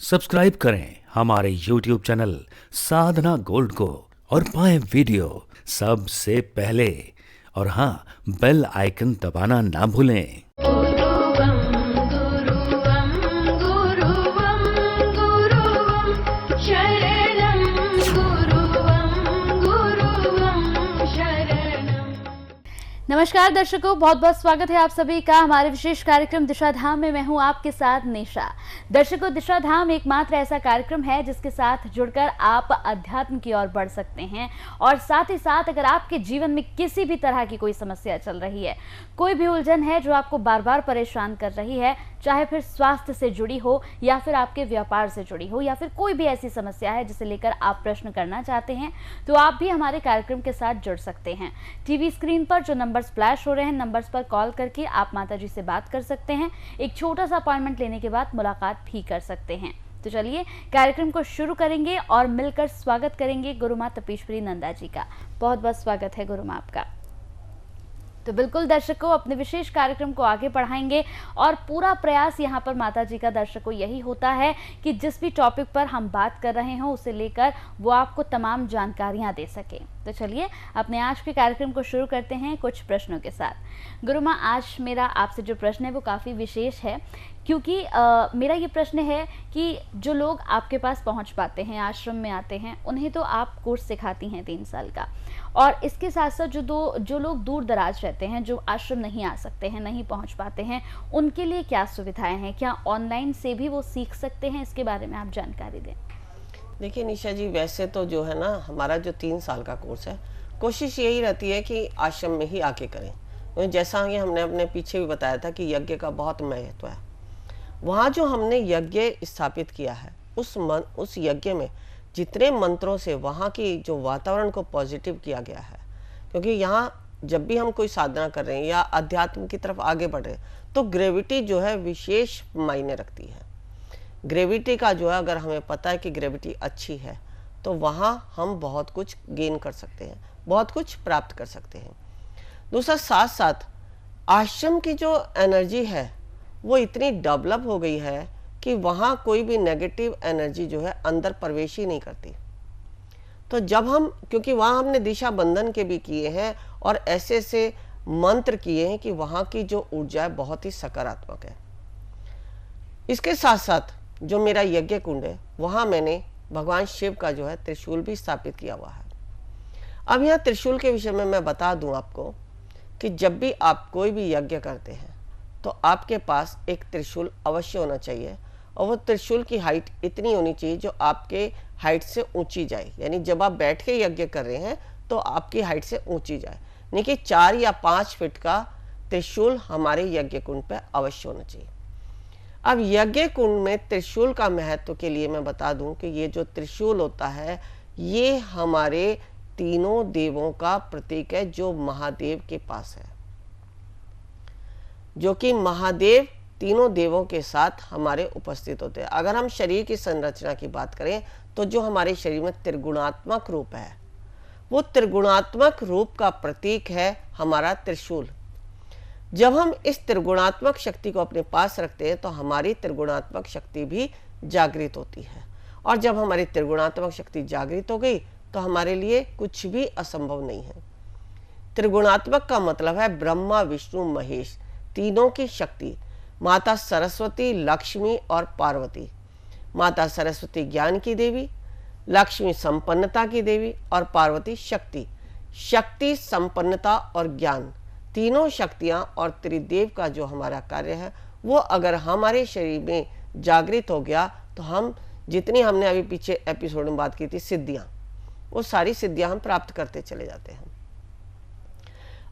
Subscribe करें हमारे YouTube channel साधना gold को और पाएं वीडियो सबसे पहले। और हाँ, बेल आइकन दबाना ना भूलें। गुरुवं गुरुवं गुरुवं गुरुवं शरणं गुरुवं गुरुवं शरणं। नमस्कार दर्शकों, बहुत बहुत स्वागत है आप सभी का हमारे विशेष कार्यक्रम दिशा धाम में। मैं हूं आपके साथ निशा। दर्शकों, दिशा धाम एकमात्र ऐसा कार्यक्रम है जिसके साथ जुड़कर आप अध्यात्म की ओर बढ़ सकते हैं। और साथ ही साथ अगर आपके जीवन में किसी भी तरह की कोई समस्या चल रही है, कोई भी उलझन है जो आपको बार बार परेशान कर रही है, चाहे फिर स्वास्थ्य से जुड़ी हो या फिर आपके व्यापार से जुड़ी हो या फिर कोई भी ऐसी समस्या है जिसे लेकर आप प्रश्न करना चाहते हैं, तो आप भी हमारे कार्यक्रम के साथ जुड़ सकते हैं। टीवी स्क्रीन पर जो नंबर्स फ्लैश हो रहे हैं, नंबर्स पर कॉल करके आप माता जी से बात कर सकते हैं। एक छोटा सा अपॉइंटमेंट लेने के बाद मुलाकात भी कर सकते हैं। तो चलिए कार्यक्रम को शुरू करेंगे और मिलकर स्वागत करेंगे गुरु माँ तपेश्वरी नंदा जी का। बहुत बहुत स्वागत है गुरु माँ आपका। तो बिल्कुल दर्शकों, अपने विशेष कार्यक्रम को आगे बढ़ाएंगे और पूरा प्रयास यहाँ पर माता जी का दर्शकों यही होता है कि जिस भी टॉपिक पर हम बात कर रहे हों उसे लेकर वो आपको तमाम जानकारियाँ दे सके। तो चलिए अपने आज के कार्यक्रम को शुरू करते हैं कुछ प्रश्नों के साथ। गुरु माँ, आज मेरा आपसे जो प्रश्न है वो काफ़ी विशेष है, क्योंकि मेरा ये प्रश्न है कि जो लोग आपके पास पहुंच पाते हैं, आश्रम में आते हैं, उन्हें तो आप कोर्स सिखाती हैं 3 साल का, और इसके साथ साथ जो लोग दूर दराज रहते हैं, जो आश्रम नहीं आ सकते हैं, नहीं पहुंच पाते हैं, उनके लिए क्या सुविधाएं हैं? क्या ऑनलाइन से भी वो सीख सकते हैं? इसके बारे में आप जानकारी दें। देखिए निशा जी, वैसे तो जो है ना, हमारा जो 3 साल का कोर्स है, कोशिश यही रहती है कि आश्रम में ही आके करें। तो जैसा कि हमने अपने पीछे भी बताया था कि यज्ञ का बहुत महत्व है। वहाँ जो हमने यज्ञ स्थापित किया है, उस यज्ञ में जितने मंत्रों से वहाँ की जो वातावरण को पॉजिटिव किया गया है, क्योंकि यहाँ जब भी हम कोई साधना कर रहे हैं या अध्यात्म की तरफ आगे बढ़ रहे हैं, तो ग्रेविटी जो है विशेष मायने रखती है। ग्रेविटी का जो है, अगर हमें पता है कि ग्रेविटी अच्छी है, तो वहाँ हम बहुत कुछ गेन कर सकते हैं, बहुत कुछ प्राप्त कर सकते हैं। दूसरा, साथ साथ आश्रम की जो एनर्जी है वो इतनी डेवलप हो गई है कि वहाँ कोई भी नेगेटिव एनर्जी जो है अंदर प्रवेश ही नहीं करती। तो जब हम, क्योंकि वहाँ हमने दिशा बंधन के भी किए हैं और ऐसे ऐसे मंत्र किए हैं कि वहाँ की जो ऊर्जा है बहुत ही सकारात्मक है। इसके साथ साथ जो मेरा यज्ञ कुंड है, वहाँ मैंने भगवान शिव का जो है त्रिशूल भी स्थापित किया हुआ है। अब यहाँ त्रिशूल के विषय में मैं बता दूं आपको कि जब भी आप कोई भी यज्ञ करते हैं तो आपके पास एक त्रिशूल अवश्य होना चाहिए, और वो त्रिशूल की हाइट इतनी होनी चाहिए जो आपके हाइट से ऊंची जाए। यानी जब आप बैठ के यज्ञ कर रहे हैं तो आपकी हाइट से ऊंची जाए, नहीं कि 4 या 5 फीट का त्रिशूल हमारे यज्ञ कुंड पे अवश्य होना चाहिए। अब यज्ञ कुंड में त्रिशूल का महत्व के लिए मैं बता दूं कि ये जो त्रिशूल होता है, ये हमारे तीनों देवों का प्रतीक है, जो महादेव के पास है, जो कि महादेव तीनों देवों के साथ हमारे उपस्थित होते हैं। अगर हम शरीर की संरचना की बात करें तो जो हमारे शरीर में त्रिगुणात्मक रूप है, वो त्रिगुणात्मक रूप का प्रतीक है हमारा त्रिशूल। जब हम इस त्रिगुणात्मक शक्ति को अपने पास रखते हैं तो हमारी त्रिगुणात्मक शक्ति भी जागृत होती है, और जब हमारी त्रिगुणात्मक शक्ति जागृत हो गई तो हमारे लिए कुछ भी असंभव नहीं है। त्रिगुणात्मक का मतलब है ब्रह्मा विष्णु महेश, तीनों की शक्ति। माता सरस्वती, लक्ष्मी और पार्वती। माता सरस्वती ज्ञान की देवी, लक्ष्मी संपन्नता की देवी और पार्वती शक्ति। शक्ति, संपन्नता और ज्ञान, तीनों शक्तियां और त्रिदेव का जो हमारा कार्य है, वो अगर हमारे शरीर में जागृत हो गया तो हम जितनी हमने अभी पीछे एपिसोड में बात की थी सिद्धियां, वो सारी सिद्धियां हम प्राप्त करते चले जाते हैं।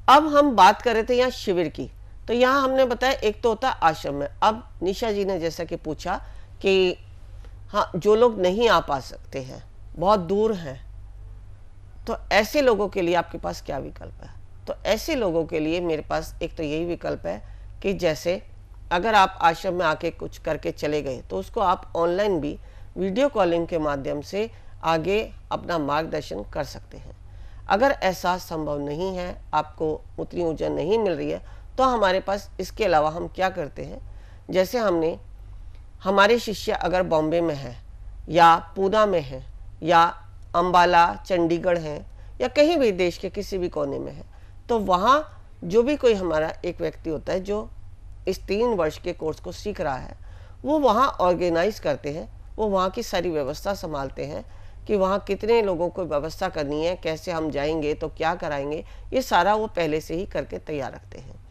अब हम बात कर रहे थे यहाँ शिविर की, तो यहाँ हमने बताया एक तो होता है आश्रम में। अब निशा जी ने जैसा कि पूछा कि हाँ, जो लोग नहीं आ पा सकते हैं, बहुत दूर हैं, तो ऐसे लोगों के लिए आपके पास क्या विकल्प है? तो ऐसे लोगों के लिए मेरे पास एक तो यही विकल्प है कि जैसे अगर आप आश्रम में आके कुछ करके चले गए तो उसको आप ऑनलाइन भी वीडियो कॉलिंग के माध्यम से आगे अपना मार्गदर्शन कर सकते हैं। अगर ऐसा संभव नहीं है, आपको उतनी ऊर्जा नहीं मिल रही है, तो हमारे पास इसके अलावा हम क्या करते हैं, जैसे हमारे शिष्य अगर बॉम्बे में है या पूना में है या अंबाला चंडीगढ़ है या कहीं भी देश के किसी भी कोने में है, तो वहाँ जो भी कोई हमारा एक व्यक्ति होता है जो इस 3 वर्ष के कोर्स को सीख रहा है, वो वहाँ ऑर्गेनाइज करते हैं, वो वहाँ की सारी व्यवस्था संभालते हैं कि वहाँ कितने लोगों को व्यवस्था करनी है, कैसे हम जाएंगे तो क्या कराएंगे, ये सारा वो पहले से ही करके तैयार रखते हैं।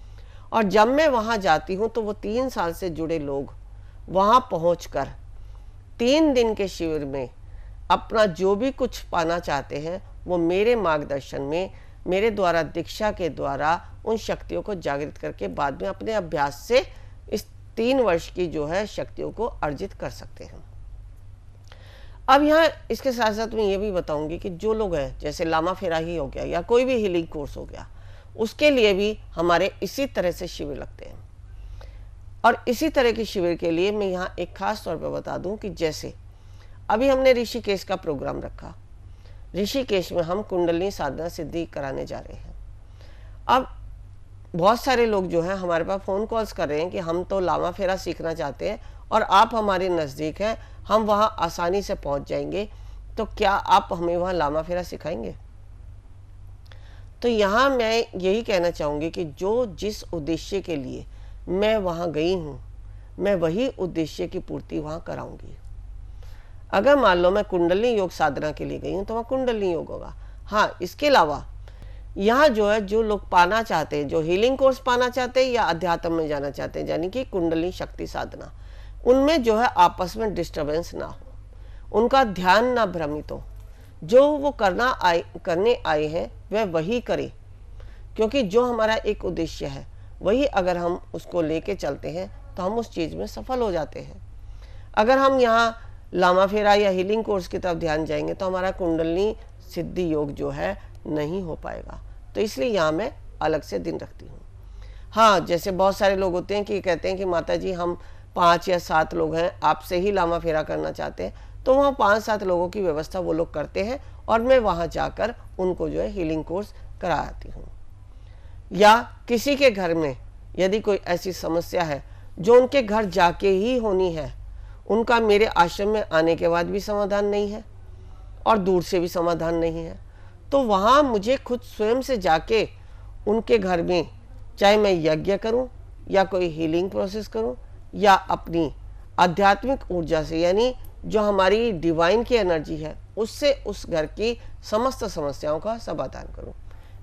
और जब मैं वहाँ जाती हूँ तो वो 3 साल से जुड़े लोग वहाँ पहुँचकर 3 दिन के शिविर में अपना जो भी कुछ पाना चाहते हैं वो मेरे मार्गदर्शन में, मेरे द्वारा दीक्षा के द्वारा उन शक्तियों को जागृत करके बाद में अपने अभ्यास से इस 3 वर्ष की जो है शक्तियों को अर्जित कर सकते हैं। अब यहाँ इसके साथ साथ मैं ये भी बताऊंगी कि जो लोग हैं, जैसे लामा फेरा ही हो गया या कोई भी हीलिंग कोर्स हो गया, उसके लिए भी हमारे इसी तरह से शिविर लगते हैं। और इसी तरह के शिविर के लिए मैं यहाँ एक खास तौर पर बता दूं कि जैसे अभी हमने ऋषिकेश का प्रोग्राम रखा, ऋषिकेश में हम कुंडलिनी साधना सिद्धि कराने जा रहे हैं। अब बहुत सारे लोग जो हैं हमारे पास फ़ोन कॉल्स कर रहे हैं कि हम तो लामा फेरा सीखना चाहते हैं और आप हमारे नज़दीक हैं, हम वहाँ आसानी से पहुँच जाएंगे, तो क्या आप हमें वहाँ लामा फेरा सिखाएंगे? तो यहाँ मैं यही कहना चाहूँगी कि जो जिस उद्देश्य के लिए मैं वहाँ गई हूँ, मैं वही उद्देश्य की पूर्ति वहाँ कराऊंगी। अगर मान लो मैं कुंडलिनी योग साधना के लिए गई हूँ तो वहाँ कुंडलिनी योग होगा। हाँ, इसके अलावा यहाँ जो है जो लोग पाना चाहते हैं, जो हीलिंग कोर्स पाना चाहते हैं या अध्यात्म में जाना चाहते हैं, यानी कि कुंडलिनी शक्ति साधना, उनमें जो है आपस में डिस्टर्बेंस ना हो, उनका ध्यान ना भ्रमित हो, जो वो करने आए हैं वह वही करें, क्योंकि जो हमारा एक उद्देश्य है वही अगर हम उसको लेके चलते हैं तो हम उस चीज़ में सफल हो जाते हैं। अगर हम यहाँ लामा फेरा या हीलिंग कोर्स की तरफ ध्यान जाएंगे तो हमारा कुंडलिनी सिद्धि योग जो है नहीं हो पाएगा। तो इसलिए यहाँ मैं अलग से दिन रखती हूँ। हाँ, जैसे बहुत सारे लोग होते हैं कि कहते हैं कि माता जी हम 5 या 7 लोग हैं, आपसे ही लामा फेरा करना चाहते हैं, तो वहाँ 5-7 लोगों की व्यवस्था वो लोग करते हैं और मैं वहाँ जाकर उनको जो है हीलिंग कोर्स कराती हूँ। या किसी के घर में यदि कोई ऐसी समस्या है जो उनके घर जाके ही होनी है, उनका मेरे आश्रम में आने के बाद भी समाधान नहीं है और दूर से भी समाधान नहीं है, तो वहाँ मुझे खुद स्वयं से जाके उनके घर में, चाहे मैं यज्ञ करूँ या कोई हीलिंग प्रोसेस करूँ या अपनी आध्यात्मिक ऊर्जा से, यानी जो हमारी डिवाइन की एनर्जी है, उससे उस घर की समस्त समस्याओं का समाधान करूँ।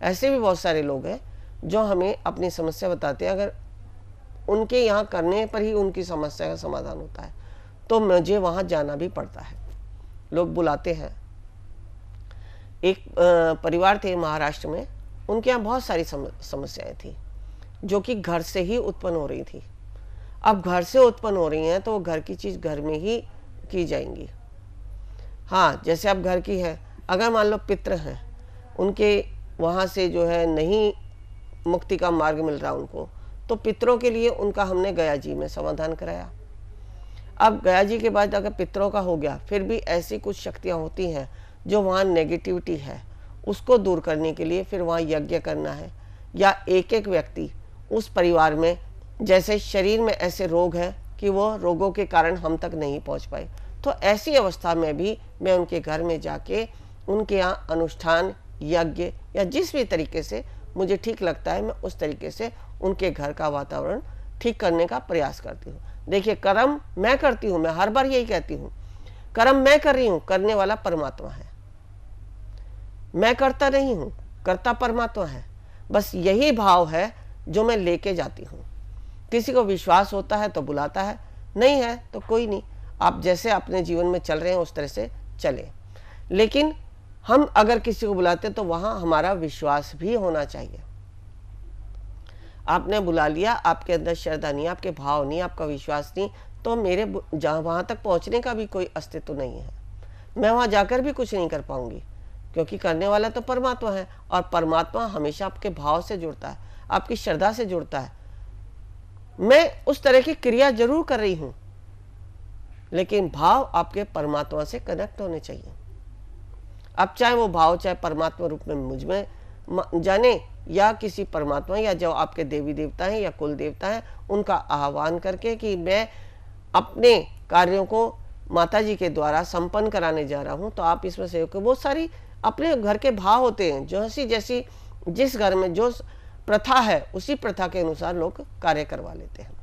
ऐसे भी बहुत सारे लोग हैं जो हमें अपनी समस्या बताते हैं, अगर उनके यहाँ करने पर ही उनकी समस्या का समाधान होता है तो मुझे वहाँ जाना भी पड़ता है। लोग बुलाते हैं। एक परिवार थे महाराष्ट्र में, उनके यहाँ बहुत सारी समस्याएं थी जो कि घर से ही उत्पन्न हो रही थी। अब घर से उत्पन्न हो रही हैं तो वो घर की चीज़ घर में ही की जाएंगी। हाँ, जैसे अब घर की है, अगर मान लो पितृ हैं, उनके वहाँ से जो है नहीं मुक्ति का मार्ग मिल रहा उनको, तो पितरों के लिए उनका हमने गया जी में समाधान कराया। अब गया जी के बाद अगर पितरों का हो गया, फिर भी ऐसी कुछ शक्तियाँ होती हैं जो वहाँ नेगेटिविटी है, उसको दूर करने के लिए फिर वहाँ यज्ञ करना है। या एक एक व्यक्ति उस परिवार में, जैसे शरीर में ऐसे रोग हैं कि वो रोगों के कारण हम तक नहीं पहुँच पाए, तो ऐसी अवस्था में भी मैं उनके घर में जाके उनके यहाँ अनुष्ठान, यज्ञ या जिस भी तरीके से मुझे ठीक लगता है, मैं उस तरीके से उनके घर का वातावरण ठीक करने का प्रयास करती हूँ। देखिए, कर्म मैं करती हूँ, मैं हर बार यही कहती हूँ, कर्म मैं कर रही हूँ, करने वाला परमात्मा है। मैं करता नहीं हूँ, करता परमात्मा है। बस यही भाव है जो मैं लेके जाती हूँ। किसी को विश्वास होता है तो बुलाता है, नहीं है तो कोई नहीं, आप जैसे अपने जीवन में चल रहे हैं उस तरह से चले। लेकिन हम अगर किसी को बुलाते तो वहाँ हमारा विश्वास भी होना चाहिए। आपने बुला लिया, आपके अंदर श्रद्धा नहीं, आपके भाव नहीं, आपका विश्वास नहीं, तो मेरे जहाँ वहाँ तक पहुँचने का भी कोई अस्तित्व नहीं है। मैं वहाँ जाकर भी कुछ नहीं कर पाऊँगी, क्योंकि करने वाला तो परमात्मा है और परमात्मा हमेशा आपके भाव से जुड़ता है, आपकी श्रद्धा से जुड़ता है। मैं उस तरह की क्रिया जरूर कर रही हूँ, लेकिन भाव आपके परमात्मा से कनेक्ट होने चाहिए। अब चाहे वो भाव चाहे परमात्मा रूप में मुझ में जाने या किसी परमात्मा या जो आपके देवी देवता हैं या कुल देवता हैं, उनका आह्वान करके कि मैं अपने कार्यों को माता जी के द्वारा संपन्न कराने जा रहा हूँ, तो आप इसमें सहयोग करें। बहुत सारी अपने घर के भाव होते हैं, जो ऐसी जैसी जिस घर में जो प्रथा है उसी प्रथा के अनुसार लोग कार्य करवा लेते हैं।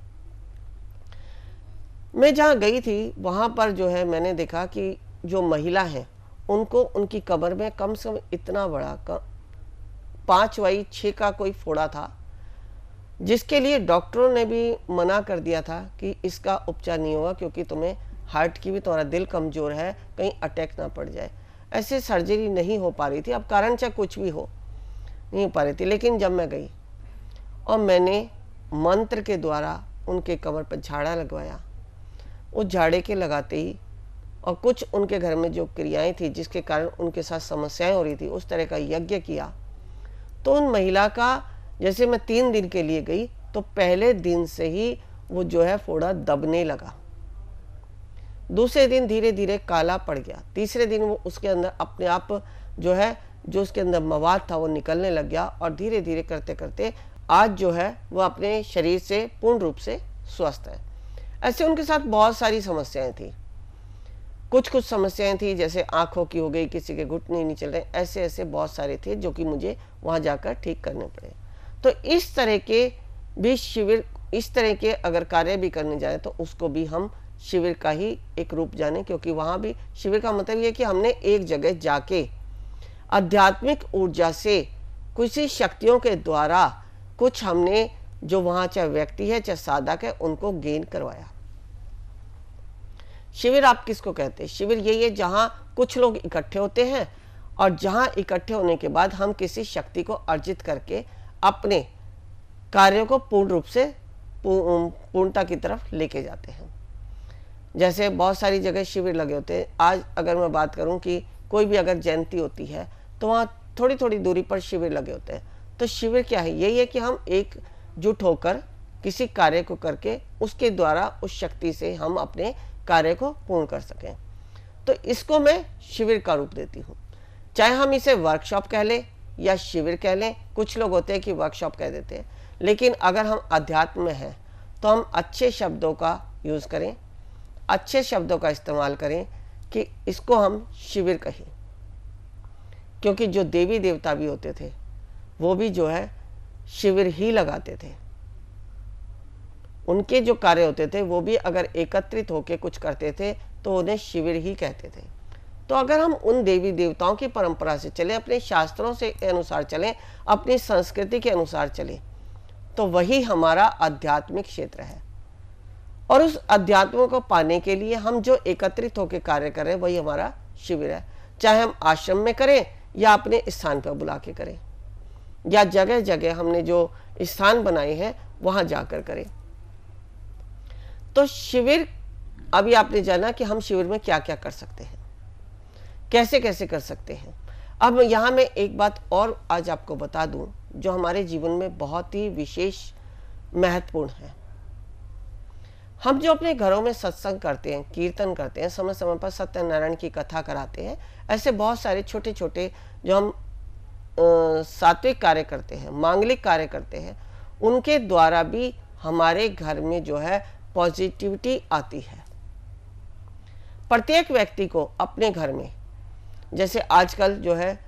मैं जहाँ गई थी वहाँ पर जो है मैंने देखा कि जो महिला है उनको उनकी कमर में कम से कम इतना बड़ा 5/6 का कोई फोड़ा था, जिसके लिए डॉक्टरों ने भी मना कर दिया था कि इसका उपचार नहीं होगा, क्योंकि तुम्हें हार्ट की भी, तुम्हारा दिल कमज़ोर है, कहीं अटैक ना पड़ जाए। ऐसे सर्जरी नहीं हो पा रही थी, अब कारण चाहे कुछ भी हो, नहीं हो पा रही थी। लेकिन जब मैं गई और मैंने मंत्र के द्वारा उनके कमर पर झाड़ा लगवाया, उस झाड़े के लगाते ही और कुछ उनके घर में जो क्रियाएं थी जिसके कारण उनके साथ समस्याएं हो रही थी, उस तरह का यज्ञ किया, तो उन महिला का, जैसे मैं 3 दिन के लिए गई तो पहले दिन से ही वो जो है फोड़ा दबने लगा, दूसरे दिन धीरे धीरे काला पड़ गया, तीसरे दिन वो उसके अंदर अपने आप जो है जो उसके अंदर मवाद था वो निकलने लग गया, और धीरे धीरे करते करते आज जो है वो अपने शरीर से पूर्ण रूप से स्वस्थ है। ऐसे उनके साथ बहुत सारी समस्याएं थी, कुछ समस्याएं थी जैसे आंखों की हो गई, किसी के घुटने नहीं चल रहे, ऐसे ऐसे बहुत सारे थे जो कि मुझे वहां जाकर ठीक करने पड़े। तो इस तरह के भी शिविर, इस तरह के अगर कार्य भी करने जाए तो उसको भी हम शिविर का ही एक रूप जाने, क्योंकि वहां भी शिविर का मतलब ये कि हमने एक जगह जाके आध्यात्मिक ऊर्जा से किसी शक्तियों के द्वारा कुछ हमने जो वहां चाहे व्यक्ति है चाहे साधक है उनको गेन करवाया। शिविर आप किसको कहते हैं? शिविर यही है जहां कुछ लोग इकट्ठे होते हैं और जहां इकट्ठे होने के बाद हम किसी शक्ति को अर्जित करके अपने कार्यों को पूर्ण रूप से पूर्णता की तरफ लेके जाते हैं। जैसे बहुत सारी जगह शिविर लगे होते हैं। आज अगर मैं बात करूं कि कोई भी अगर जयंती होती है तो वहाँ थोड़ी थोड़ी दूरी पर शिविर लगे होते हैं। तो शिविर क्या है? यही है कि हम एकजुट होकर किसी कार्य को करके उसके द्वारा उस शक्ति से हम अपने कार्य को पूर्ण कर सकें। तो इसको मैं शिविर का रूप देती हूँ। चाहे हम इसे वर्कशॉप कह लें या शिविर कह लें, कुछ लोग होते हैं कि वर्कशॉप कह देते हैं, लेकिन अगर हम अध्यात्म में हैं तो हम अच्छे शब्दों का यूज़ करें, अच्छे शब्दों का इस्तेमाल करें कि इसको हम शिविर कहें। क्योंकि जो देवी देवता भी होते थे वो भी जो है शिविर ही लगाते थे। उनके जो कार्य होते थे वो भी अगर एकत्रित होकर कुछ करते थे तो उन्हें शिविर ही कहते थे। तो अगर हम उन देवी देवताओं की परंपरा से चलें, अपने शास्त्रों से अनुसार चलें, अपनी संस्कृति के अनुसार चलें, तो वही हमारा आध्यात्मिक क्षेत्र है। और उस अध्यात्म को पाने के लिए हम जो एकत्रित होकर कार्य करें वही हमारा शिविर है। चाहे हम आश्रम में करें या अपने स्थान पर बुला के करें या जगह जगह हमने जो स्थान बनाए हैं वहां जाकर करें। तो शिविर, अभी आपने जाना कि हम शिविर में क्या क्या कर सकते हैं, कैसे कैसे कर सकते हैं। अब यहाँ मैं एक बात और आज आपको बता दूं जो हमारे जीवन में बहुत ही विशेष महत्वपूर्ण है। हम जो अपने घरों में सत्संग करते हैं, कीर्तन करते हैं, समय समय पर सत्यनारायण की कथा कराते हैं, ऐसे बहुत सारे छोटे छोटे जो हम सात्विक कार्य करते हैं, मांगलिक कार्य करते हैं, उनके द्वारा भी हमारे घर में जो है पॉजिटिविटी आती है। प्रत्येक व्यक्ति को अपने घर में, जैसे आजकल जो है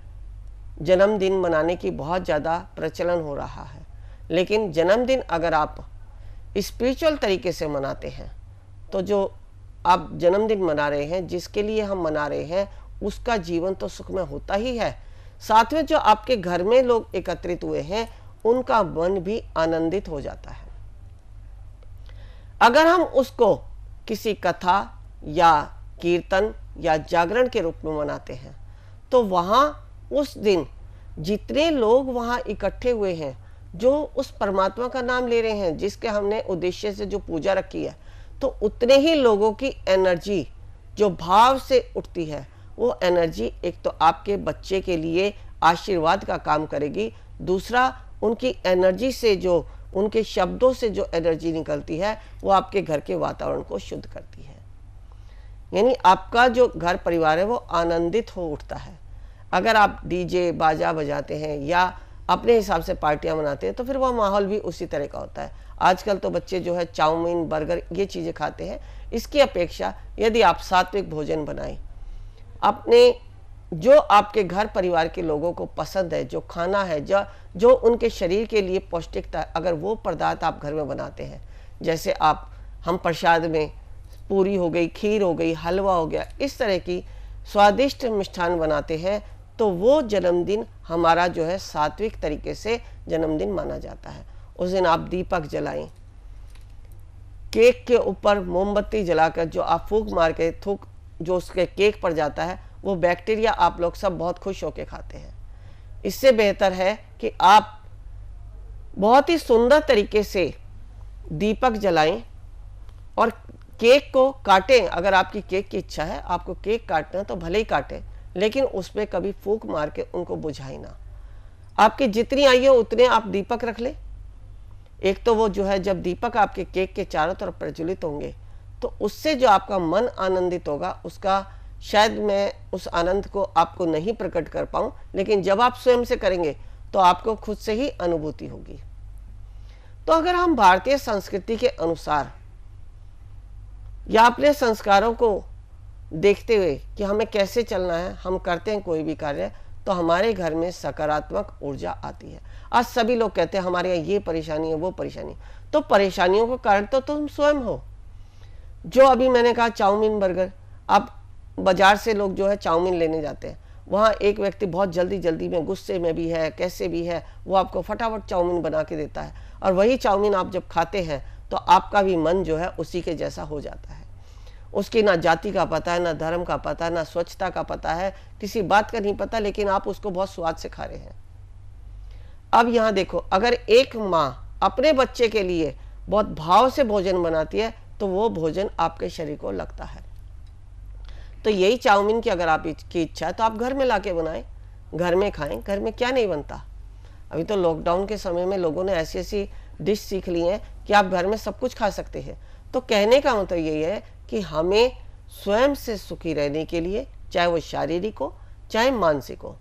जन्मदिन मनाने की बहुत ज़्यादा प्रचलन हो रहा है, लेकिन जन्मदिन अगर आप स्पिरिचुअल तरीके से मनाते हैं तो जो आप जन्मदिन मना रहे हैं, जिसके लिए हम मना रहे हैं, उसका जीवन तो सुखमय होता ही है, साथ में जो आपके घर में लोग एकत्रित हुए हैं उनका मन भी आनंदित हो जाता है। अगर हम उसको किसी कथा या कीर्तन या जागरण के रूप में मनाते हैं तो वहाँ उस दिन जितने लोग वहाँ इकट्ठे हुए हैं, जो उस परमात्मा का नाम ले रहे हैं, जिसके हमने उद्देश्य से जो पूजा रखी है, तो उतने ही लोगों की एनर्जी जो भाव से उठती है, वो एनर्जी एक तो आपके बच्चे के लिए आशीर्वाद का काम करेगी, दूसरा उनकी एनर्जी से जो, उनके शब्दों से जो एनर्जी निकलती है वो आपके घर के वातावरण को शुद्ध करती है। यानी आपका जो घर परिवार है वो आनंदित हो उठता है। अगर आप डीजे बाजा बजाते हैं या अपने हिसाब से पार्टियां मनाते हैं तो फिर वह माहौल भी उसी तरह का होता है। आजकल तो बच्चे जो है चाउमीन, बर्गर ये चीज़ें खाते हैं। इसकी अपेक्षा यदि आप सात्विक भोजन बनाएं, अपने जो आपके घर परिवार के लोगों को पसंद है, जो खाना है, जो उनके शरीर के लिए पौष्टिकता, अगर वो पदार्थ आप घर में बनाते हैं, जैसे हम प्रसाद में पूरी हो गई, खीर हो गई, हलवा हो गया, इस तरह की स्वादिष्ट मिष्ठान बनाते हैं, तो वो जन्मदिन हमारा जो है सात्विक तरीके से जन्मदिन माना जाता है। उस दिन आप दीपक जलाएं, केक के ऊपर मोमबत्ती जलाकर जो आप फूंक मार के थूक जो उसके केक पर जाता है, वो बैक्टीरिया आप लोग सब बहुत खुश होकर खाते हैं। इससे बेहतर है कि आप बहुत ही सुंदर तरीके से दीपक जलाएं और केक को काटें। अगर आपकी केक की इच्छा है, आपको केक काटना तो भले ही काटें, लेकिन उस पर कभी फूंक मार के उनको बुझाई ना। आपकी जितनी आई हो उतने आप दीपक रख लें। एक तो वो जो है जब दीपक आपके केक के चारों तरफ प्रज्वलित होंगे तो उससे जो आपका मन आनंदित होगा, उसका शायद मैं उस आनंद को आपको नहीं प्रकट कर पाऊँ, लेकिन जब आप स्वयं से करेंगे तो आपको खुद से ही अनुभूति होगी। तो अगर हम भारतीय संस्कृति के अनुसार या अपने संस्कारों को देखते हुए कि हमें कैसे चलना है, हम करते हैं कोई भी कार्य, तो हमारे घर में सकारात्मक ऊर्जा आती है। आज सभी लोग कहते हैं हमारे यहाँ ये परेशानी है, वो परेशानी, तो परेशानियों का कारण तो तुम स्वयं हो। जो अभी मैंने कहा चाउमीन, बर्गर, आप बाजार से लोग जो है चाउमीन लेने जाते हैं, वहाँ एक व्यक्ति बहुत जल्दी में, गुस्से में भी है, कैसे भी है, वो आपको फटाफट चाउमीन बना के देता है, और वही चाउमीन आप जब खाते हैं तो आपका भी मन जो है उसी के जैसा हो जाता है। उसकी ना जाति का पता है, ना धर्म का पता है, ना स्वच्छता का पता है, किसी बात का नहीं पता, लेकिन आप उसको बहुत स्वाद से खा रहे हैं। अब यहाँ देखो, अगर एक माँ अपने बच्चे के लिए बहुत भाव से भोजन बनाती है तो वो भोजन आपके शरीर को लगता है। तो यही चाउमीन की अगर आपकी इच्छा है तो आप घर में लाके बनाएं, घर में खाएं। घर में क्या नहीं बनता। अभी तो लॉकडाउन के समय में लोगों ने ऐसी ऐसी डिश सीख ली हैं कि आप घर में सब कुछ खा सकते हैं। तो कहने का मतलब यही है कि हमें स्वयं से सुखी रहने के लिए, चाहे वो शारीरिक हो चाहे मानसिक हो,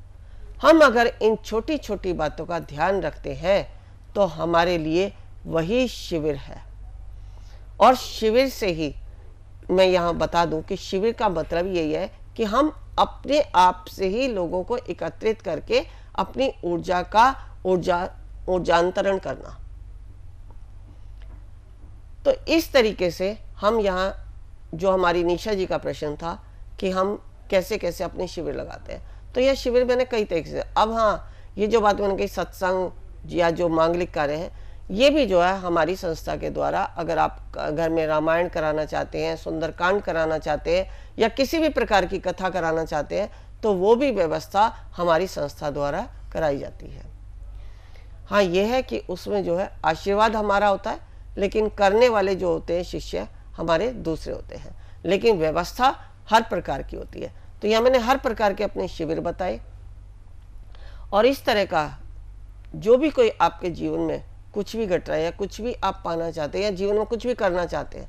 हम अगर इन छोटी छोटी बातों का ध्यान रखते हैं तो हमारे लिए वही शिविर है। और शिविर से ही मैं यहाँ बता दूं कि शिविर का मतलब यही है कि हम अपने आप से ही लोगों को एकत्रित करके अपनी ऊर्जा का ऊर्जांतरण करना। तो इस तरीके से हम यहाँ, जो हमारी निशा जी का प्रश्न था कि हम कैसे कैसे अपने शिविर लगाते हैं, तो यह शिविर मैंने कई तरीके से, अब हाँ, ये जो बात मैंने कही सत्संग या जो मांगलिक कार्य हैं, ये भी जो है हमारी संस्था के द्वारा, अगर आप घर में रामायण कराना चाहते हैं, सुंदरकांड कराना चाहते हैं, या किसी भी प्रकार की कथा कराना चाहते हैं, तो वो भी व्यवस्था हमारी संस्था द्वारा कराई जाती है। हाँ, ये है कि उसमें जो है आशीर्वाद हमारा होता है, लेकिन करने वाले जो होते हैं शिष्य हमारे दूसरे होते हैं, लेकिन व्यवस्था हर प्रकार की होती है। तो यहाँ मैंने हर प्रकार के अपने शिविर बताए, और इस तरह का जो भी कोई आपके जीवन में कुछ भी घट रहा है, या कुछ भी आप पाना चाहते हैं, या जीवन में कुछ भी करना चाहते हैं,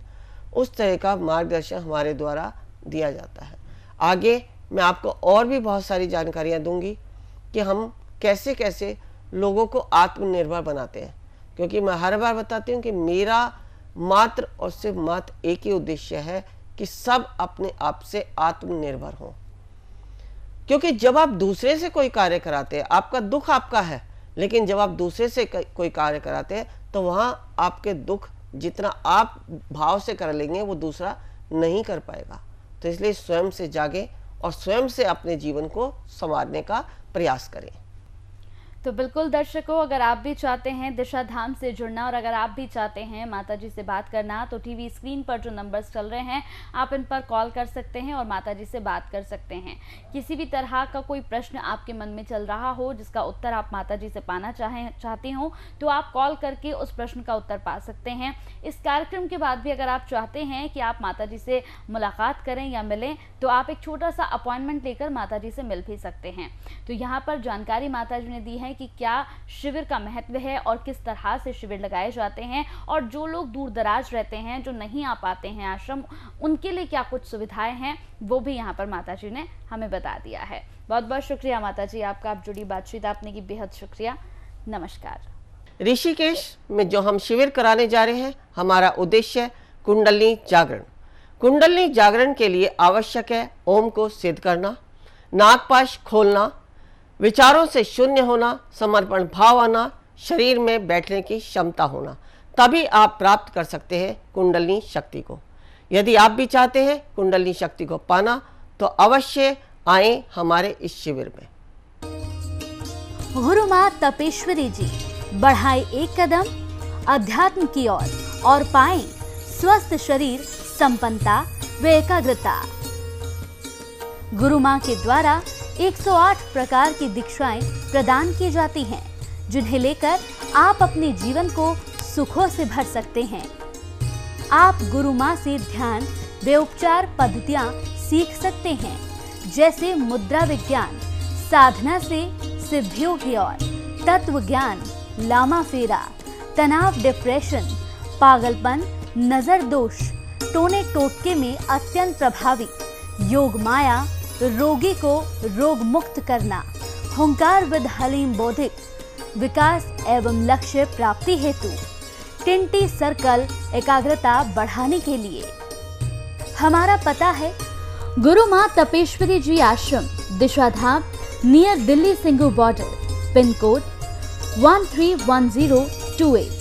उस तरह का मार्गदर्शन हमारे द्वारा दिया जाता है। आगे मैं आपको और भी बहुत सारी जानकारियाँ दूंगी कि हम कैसे कैसे लोगों को आत्मनिर्भर बनाते हैं, क्योंकि मैं हर बार बताती हूँ कि मेरा मात्र और सिर्फ मात्र एक ही उद्देश्य है कि सब अपने आप से आत्मनिर्भर हों। क्योंकि जब आप दूसरे से कोई कार्य कराते हैं, आपका दुख आपका है, लेकिन जब आप दूसरे से कोई कार्य कराते हैं तो वहाँ आपके दुख जितना आप भाव से कर लेंगे वो दूसरा नहीं कर पाएगा। तो इसलिए स्वयं से जागें और स्वयं से अपने जीवन को संवारने का प्रयास करें। तो बिल्कुल दर्शकों, अगर आप भी चाहते हैं दिशा धाम से जुड़ना, और अगर आप भी चाहते हैं माता जी से बात करना, तो टीवी स्क्रीन पर जो नंबर्स चल रहे हैं आप इन पर कॉल कर सकते हैं और माता जी से बात कर सकते हैं। किसी भी तरह का कोई प्रश्न आपके मन में चल रहा हो जिसका उत्तर आप माता जी से पाना चाहती हो, तो आप कॉल करके उस प्रश्न का उत्तर पा सकते हैं। इस कार्यक्रम के बाद भी अगर आप चाहते हैं कि आप माता जी से मुलाकात करें या मिलें, तो आप एक छोटा सा अपॉइंटमेंट लेकर माता जी से मिल भी सकते हैं। तो यहाँ पर जानकारी माता जी ने दी है कि क्या शिविर का महत्व है और किस तरह से शिविर लगाए जाते हैं, और जो लोग दूर दराज रहते हैं, जो नहीं आ पाते हैं आश्रम, उनके लिए क्या कुछ सुविधाएं हैं, वो भी यहाँ पर माता जी ने हमें बता दिया है। बहुत बहुत शुक्रिया माता जी आपका, आप जुड़ी बातचीत आपने की, बेहद शुक्रिया। नमस्कार। ऋषिकेश में जो हम शिविर कराने जा रहे हैं, हमारा उद्देश्य है कुंडलिनी जागरण। कुंडलिनी जागरण के लिए आवश्यक है ओम को सिद्ध करना, नागपाश खोलना, विचारों से शून्य होना, समर्पण भाव आना, शरीर में बैठने की क्षमता होना, तभी आप प्राप्त कर सकते हैं कुंडलिनी शक्ति को। यदि आप भी चाहते हैं कुंडलिनी शक्ति को पाना तो अवश्य आए हमारे इस शिविर में। गुरु माँ तपेश्वरी जी बढ़ाए एक कदम अध्यात्म की ओर और पाएं स्वस्थ शरीर, संपन्नता व एकाग्रता। गुरु माँ के द्वारा 108 प्रकार की दीक्षाएं प्रदान की जाती हैं, जिन्हें लेकर आप अपने जीवन को सुखों से भर सकते हैं। आप गुरु माँ से ध्यान व उपचार पद्धतियाँ सीख सकते हैं, जैसे मुद्रा विज्ञान, साधना से सिद्धियों की ओर, तत्व ज्ञान, लामा फेरा, तनाव, डिप्रेशन, पागलपन, नजर दोष, टोने टोटके में अत्यंत प्रभावी, योग माया, रोगी को रोग मुक्त करना, हुंकार विद हलीम बौद्धिक, विकास एवं लक्ष्य प्राप्ति हेतु, टिंटी सर्कल, एकाग्रता बढ़ाने के लिए। हमारा पता है गुरु माँ Tapeshwari ji Ashram, Dishadham, near Delhi Singhu border, pin code 131028।